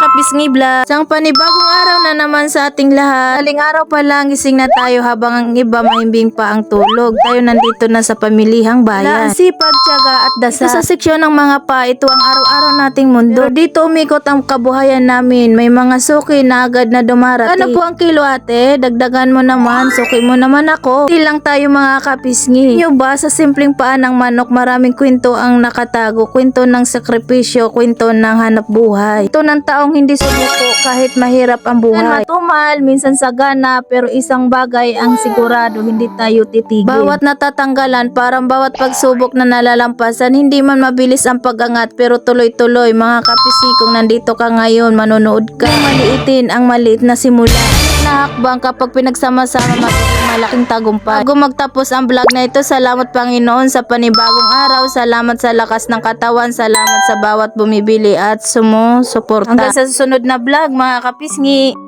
kapisngi vlog. Isang panibagong araw na naman sa ating lahat. Aling araw pa lang gising na tayo habang ang iba mahimbing pa ang tulog. Tayo nandito na sa pamilihang bayan. Sipag, tiyaga at dasal. Ito sa seksyon ng mga pa, ito ang araw-araw nating mundo. Pero dito umikot ang kabuhayan namin. May mga suki na agad na dumarating. Ano po ang kilo ate? Dagdagan mo naman. Suki mo naman ako. Hindi lang tayo mga kapisngi. Yung ba sa simpleng paa ng manok maraming kwento ang nakatago. Kwento ng sakripisyo, kwento ng hanap buhay. Ito ng taong hindi sumuko kahit mahirap ang buhay. Matumal, minsan sagana, pero isang bagay ang sigurado, hindi tayo titigil. Bawat natatanggalan, parang bawat pagsubok na nalalampasan, hindi man mabilis ang pag-angat, pero tuloy-tuloy. Mga kapisngi, kung nandito ka ngayon, manonood ka. Maliitin ang maliit na simula. Nahakbang kapag pinagsama-sama magiging malaking tagumpay. Bago magtapos ang vlog na ito, salamat Panginoon sa panibagong araw, salamat sa lakas ng katawan, salamat sa bawat bumibili at sumusuporta. Hanggang sa susunod na vlog mga kapisngi.